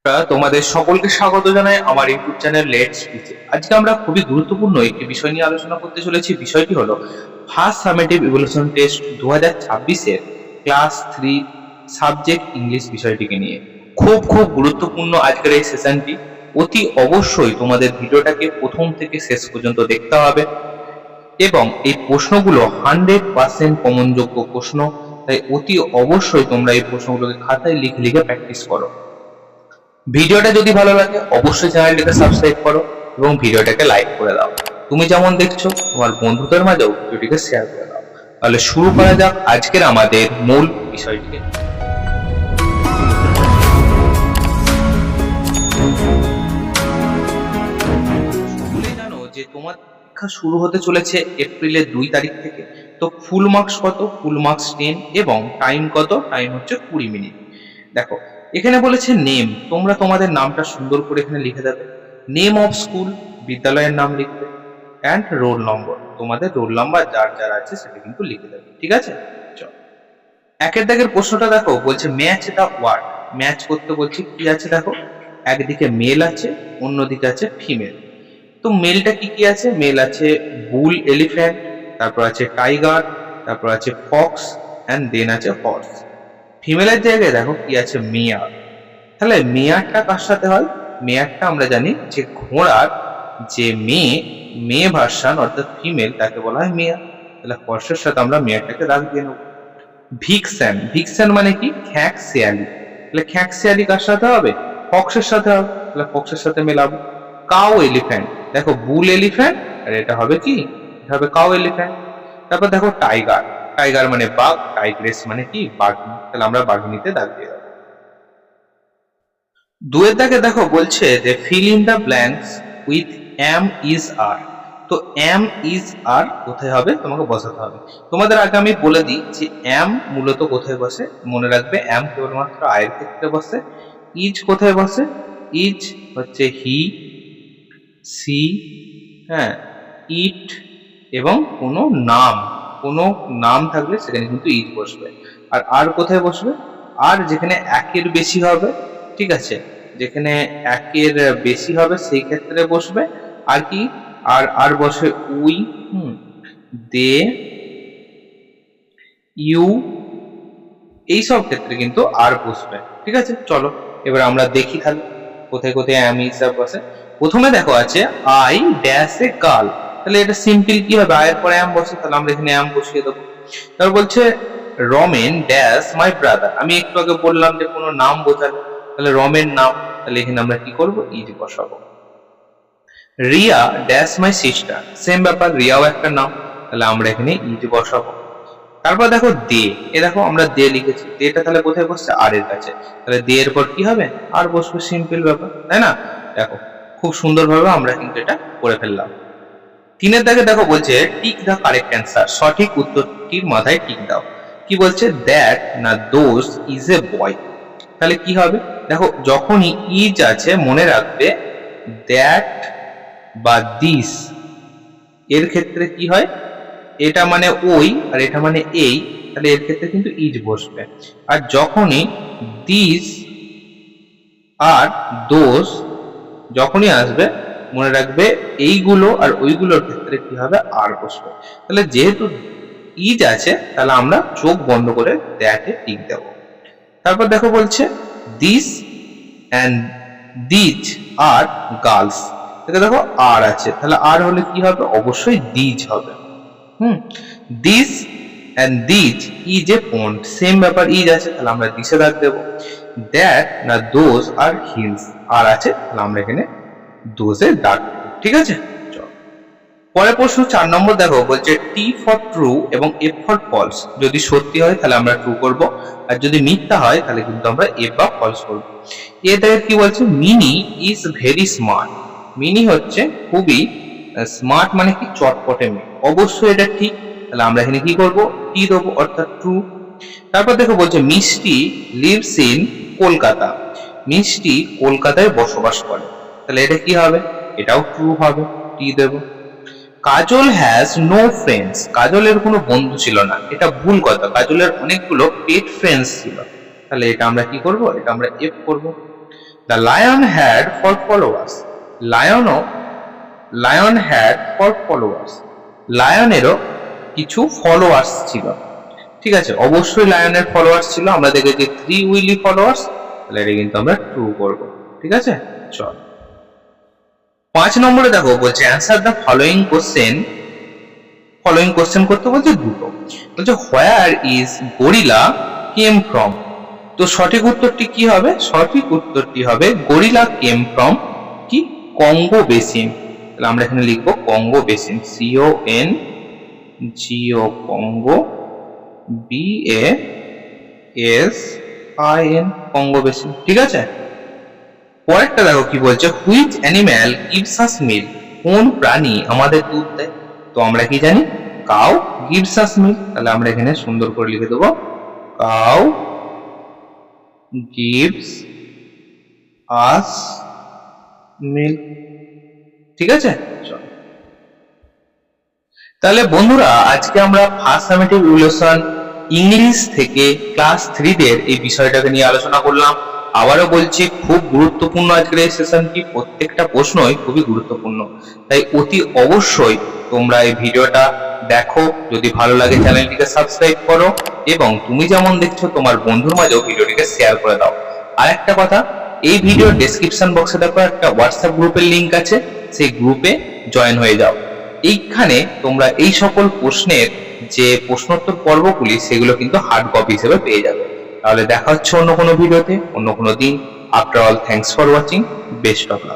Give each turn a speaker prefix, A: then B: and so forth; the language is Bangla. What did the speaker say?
A: তোমাদের সকলকে স্বাগত জানাই আমার ইউটিউব চ্যানেল লেটস স্পিচে। আজকে আমরা খুবই গুরুত্বপূর্ণ একটি বিষয় নিয়ে আলোচনা করতে চলেছি। বিষয়টি হলো ফার্স্ট সামেটিভ ইভ্যালুয়েশন টেস্ট 2026 এর ক্লাস 3 সাবজেক্ট ইংলিশ বিষয়টিকে নিয়ে। খুব গুরুত্বপূর্ণ আজকের এই সেশনটি। অতি অবশ্যই তোমাদের ভিডিওটাকে প্রথম থেকে শেষ পর্যন্ত দেখতে হবে এবং এই প্রশ্নগুলো 100% কমনযোগ্য প্রশ্ন, তাই অতি অবশ্যই তোমরা এই প্রশ্নগুলোকে খাতায় লিখে লিখে প্র্যাকটিস করো। ভিডিওটা যদি ভালো লাগে অবশ্যই চ্যানেলটিকে সাবস্ক্রাইব করো এবং ভিডিওটাকে লাইক করে দাও। তুমি যেমন দেখছো তোমার বন্ধুদের মাঝেও ভিডিওটিকে শেয়ার করে দাও। তাহলে শুরু করা যাক আজকের আমাদের মূল বিষয়টিকে। সকলেই জানো যে তোমার পরীক্ষা শুরু হতে চলেছে এপ্রিলের 2 তারিখ থেকে। তো ফুল মার্কস কত? ফুল মার্কস 10 এবং টাইম কত? টাইম হচ্ছে 20 মিনিট। দেখো এখানে বলেছে নেম, তোমরা তোমাদের নামটা সুন্দর করে এখানে লিখে দেবে। নেম অফ স্কুল, বিদ্যালয়ের নাম লিখবে, অ্যান্ড রোল নম্বর, তোমাদের রোল নাম্বার যার যার আছে সেটা কিন্তু লিখে দেবে। ঠিক আছে, চল একের দাগের প্রশ্নটা দেখো, বলছে ম্যাচ দা ওয়ার্ড। ম্যাচ করতে বলছে কি আছে দেখো, একদিকে মেল আছে অন্যদিকে আছে ফিমেল। তো মেলটা কি কি আছে? মেল আছে বুল এলিফ্যান্ট, তারপর আছে টাইগার, তারপর আছে ফক্স, অ্যান্ড দেন আছে হর্স। ফিমেলের জায়গায় দেখো কি আছে, মেয়ার। তাহলে মেয়ারটা কার সাথে হয়? মেয়ারটা আমরা জানি যে ঘোড়ার যে মেয়ে ভার্সন অর্থাৎ ফিমেল তাকে বলা হয় মেয়ার। তাহলে হর্সের সাথে আমরা মেয়ারটাকে দাগ দিয়ে নেব। ভিক্সেন, ভিক্সেন মানে কি? খ্যাঁক শেয়ালি। তাহলে খ্যাঁক শেয়ালি কার সাথে হবে? ফক্সের সাথে হবে, তাহলে ফক্সের সাথে মেলাবো। কাউ এলিফ্যান্ট, দেখো বুল এলিফ্যান্ট আর এটা হবে কি? এটা হবে কাউ এলিফ্যান্ট। তারপর দেখো টাইগার, টাইগার মানে বাঘ, টাইগ্রেস মানে কি? বাঘিনী। তাহলে আমরা বাঘিনীতে দাগ দিয়ে দেবো। দুয়ের দাগে দেখো বলছে যে fill in the blanks with am is are. তো এম ইজ আর কোথায় হবে তোমাকে বসাতে হবে। তোমাদের আগে আমি বলে দিই যে এম মূলত কোথায় বসে। মনে রাখবে এম কেবলমাত্র আয়ের ক্ষেত্রে বসে। ইজ কোথায় বসে? ইজ হচ্ছে হি, সি, হ্যাঁ, ইট এবং কোনো নাম থাকলে সেখানে কিন্তু ইজ বসবে। আর কোথায় বসবে? আর যেখানে একের বেশি হবে, ঠিক আছে, যেখানে একের বেশি হবে সেই ক্ষেত্রে বসবে। আর কি? আর বসে উই, দে, ইউ, এইসব ক্ষেত্রে কিন্তু আর বসবে। ঠিক আছে, চলো এবার আমরা দেখি তাহলে কোথায় কোথায় আমি হিসাব বসে। প্রথমে দেখো আছে আই ড্যাশ এ গার্ল। তাহলে এটা সিম্পল কি হবে? আয়ের পরে এম বসে, তাহলে আমরা এখানে এম বসিয়ে দেবো। তারপর বলছে রমেন ড্যাশ মাই ব্রাদার। আমি একটু আগে বললাম যে কোনো নাম বোঝালে, তাহলে রমেন নাম, তাহলে এখানে আমরা কি করবো? ইজ বসাবো। Riya dash my sister, same ব্যাপার, রিয়াও একটা নাম, তাহলে আমরা এখানে ইজ বসাবো। তারপর দেখো দে, দেখো আমরা দে লিখেছি, দেটা তাহলে কোথায় বসছে? আর এর কাছে, তাহলে দে এর পর কি হবে? আর বসবে, সিম্পল ব্যাপার, তাই না? দেখো খুব সুন্দরভাবে আমরা কিন্তু এটা করে ফেললাম। তিনের দাগে দেখো বলছে টিক দা কারেক্ট অ্যান্সার, সঠিক উত্তরটির মাথায় টিক দাও। কি বলছে? দ্যাট না দোজ ইজ এ বয়। তাহলে কি হবে? দেখো যখনই ইজ আছে মনে রাখবে দ্যাট বা দিস এর ক্ষেত্রে কি হয়? এটা মানে ওই আর এটা মানে এই, তাহলে এর ক্ষেত্রে কিন্তু ইজ বসবে। আর যখনই দিস আর দোজ যখনই আসবে মনে রাখবে এইগুলো আর ওইগুলোর ক্ষেত্রে কি হবে? আর বসবে। তাহলে যেহেতু ইজ আছে তাহলে আমরা চোখ বন্ধ করে দ্যাটে টিক দেব। তারপর দেখো বলছে this and these are girls. দেখো আর আছে, তাহলে আর হলে কি হবে? অবশ্যই দিজ হবে। This and these is a pond, same ব্যাপার, ইজ আছে তাহলে আমরা দিসে দাগ দেবো। দ্যাট না দোজ আর হিলস, আর আছে তাহলে আমরা এখানে দোজে দাগ দেবো। ঠিক আছে, পরের প্রশ্ন 4 নম্বর দেখো বলছে টি ফর ট্রু এবং এফ ফর ফলস। যদি সত্যি হয় তাহলে আমরা ট্রু করব, আর যদি মিথ্যা হয় তাহলে কিন্তু আমরা এফ বা ফলস করব। এতে কি বলছে? Mini is very smart. Mini হচ্ছে খুবই স্মার্ট, মানে কি? চটপটে মেয়ে। অবশ্যই এটা ঠিক, তাহলে আমরা এখানে কি করব? টি দেবো, অর্থাৎ ট্রু। তারপর দেখো বলছে মিষ্টি লিভস ইন কলকাতা। মিষ্টি কলকাতায় বসবাস করে, তাহলে এটা কি হবে? এটাও ট্রু হবে, টি দেবো। কাজল হ্যাজ নো ফ্রেন্ডস, কাজলের কোনো বন্ধু ছিল না, এটা ভুল কথা, কাজলের অনেকগুলো পেট ফ্রেন্ডস ছিল, তাহলে এটা আমরা কি করব? এটা আমরা এফ করব। The lion had 4 followers. Lion had 4 followers. লায়নেরও কিছু ফলোয়ার্স ছিল। ঠিক আছে, অবশ্যই লায়নের ফলোয়ার্স ছিল। আমরা দেখেছি 3 উইলি ফলোয়ার্স, তাহলে এটা কিন্তু আমরা ট্রু করব। ঠিক আছে, চল 5 নম্বরে দেখো বলছে অ্যান্সার দ্য ফলোইং কোশ্চেন করতে বলছে দুটো। বলছে where is gorilla came from. তো সঠিক উত্তরটি কি হবে? সঠিক উত্তরটি হবে গরিলা কেম ফ্রম কি কঙ্গো বেসিন। তাহলে আমরা এখানে লিখবো Congo basin, CONGO Congo BASIN Congo basin. ঠিক আছে, পরেরটা দেখো কি বলছে which animal gives us milk. কোন প্রাণী আমাদের দুধ দেয়? তো আমরা কি জানি কাউ গিভস আস মিল্ক। তাহলে আমরা এখানে সুন্দর করে লিখে দেবো কাউ gives us milk। ঠিক আছে, চলো তাহলে বন্ধুরা আজকে আমরা ফার্স্ট সামেটিভ ইভ্যালুয়েশন ইংলিশ থেকে ক্লাস 3 দের এই বিষয়টাকে নিয়ে আলোচনা করলাম। আবারও বলছি খুব গুরুত্বপূর্ণ আজকের এই সেশনটি, প্রত্যেকটা প্রশ্নই খুবই গুরুত্বপূর্ণ, তাই অতি অবশ্যই তোমরা এই ভিডিওটা দেখো। যদি ভালো লাগে চ্যানেলটিকে সাবস্ক্রাইব করো এবং তুমি যেমন দেখছো তোমার বন্ধুর মাঝেও ভিডিওটিকে শেয়ার করে দাও। আর একটা কথা, এই ভিডিওর ডেসক্রিপশন বক্সে দেখো একটা হোয়াটসঅ্যাপ গ্রুপের লিংক আছে, সেই গ্রুপে জয়েন হয়ে যাও। এইখানে তোমরা এই সকল প্রশ্নের যে প্রশ্নোত্তর পর্বগুলি সেগুলো কিন্তু হার্ড কপি হিসেবে পেয়ে যাবে। তাহলে দেখা হচ্ছে অন্য কোনো ভিডিওতে অন্য কোনো দিন। After all thanks for watching, best of luck.